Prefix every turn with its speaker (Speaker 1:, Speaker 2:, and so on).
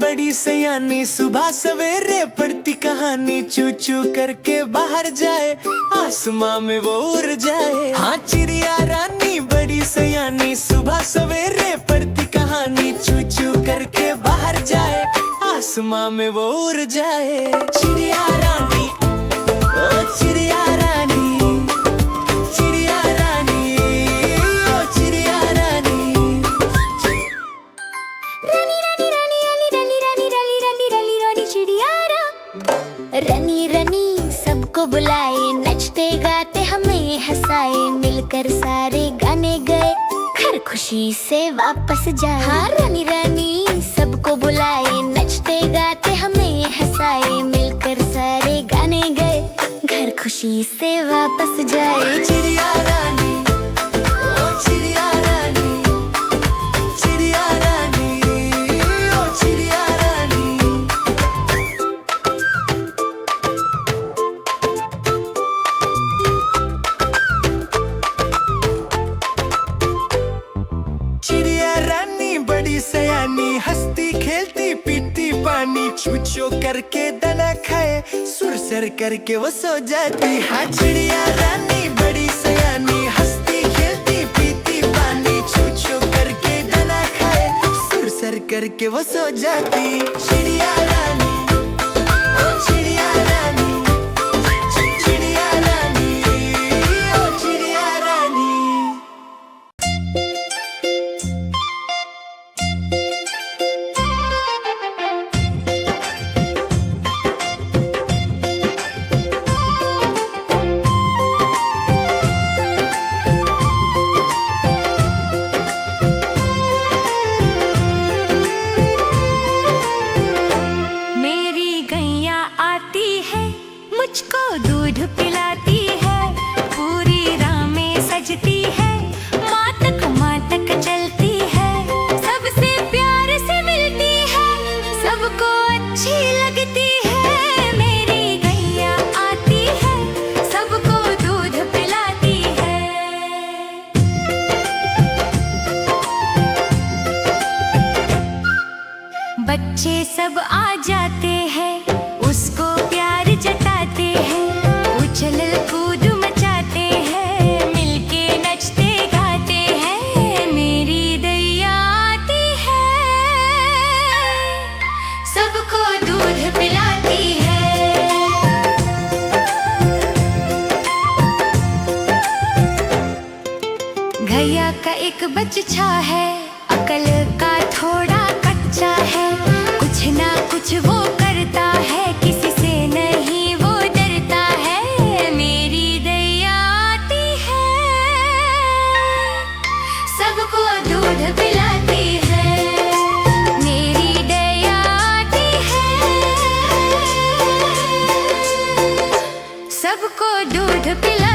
Speaker 1: बड़ी सयानी, सुबह सवेरे पढ़ती कहानी, चू चू करके बाहर जाए, आसमां में वो उड़ जाए। हाँ चिड़िया रानी बड़ी सयानी, सुबह सवेरे पढ़ती कहानी, चू चू करके बाहर जाए, आसमां में वो उड़ जाए। चिड़िया रानी, ओ चिड़िया रानी, चिड़िया रानी, ओ चिड़िया रानी।
Speaker 2: रानी रानी रानी रानी रानी रानी रानी रानी रानी चिड़िया रानी रानी सबको बुलाए, नचते गाते हमें हंसाए, मिलकर सारे गाने गए, घर खुशी से वापस जाए। हाँ रानी रानी सबको बुलाए, नचते गाते हमें हंसाए, मिलकर सारे गाने गए, घर खुशी से वापस जाए।
Speaker 1: चिड़िया रानी, ओ चिड़िया रानी, चिड़िया रानी, ओ चिड़िया रानी। चिड़िया रानी बड़ी सयानी, हंसती खेलती पीती पानी, चूचो करके दाना खाए, सुरसर करके वो सो जाती। हाँ चिड़िया रानी बड़ी सयानी, हंसती खेलती पीती पानी, चूचो करके दाना खाए, सुरसर करके वो सो जाती। चिड़िया रानी, ओ चिड़िया रानी, चिड़िया रानी, ओ चिड़िया रानी।
Speaker 3: मेरी गैया आती है, मुझको दूध पिलाती है, पूरी राह में सजती है, माँ तक चलती है, सबसे प्यार से मिलती है, सबको अच्छी लगती है। मेरी गैया आती है, सबको दूध पिलाती है। बच्चे सब आ जाते हैं, उसको प्यार जताते हैं, उछल कूद मचाते हैं, मिलके नचते गाते हैं। मेरी दैया आती है, सबको दूध पिलाती है। गैया का एक बच्चा है, अकल का थोड़ा कच्चा है, कुछ ना कुछ वो करता है, किसी से नहीं वो डरता है। मेरी दैया आती है, सबको दूध पिलाती है। मेरी दैया आती है, सबको दूध पिलाती है।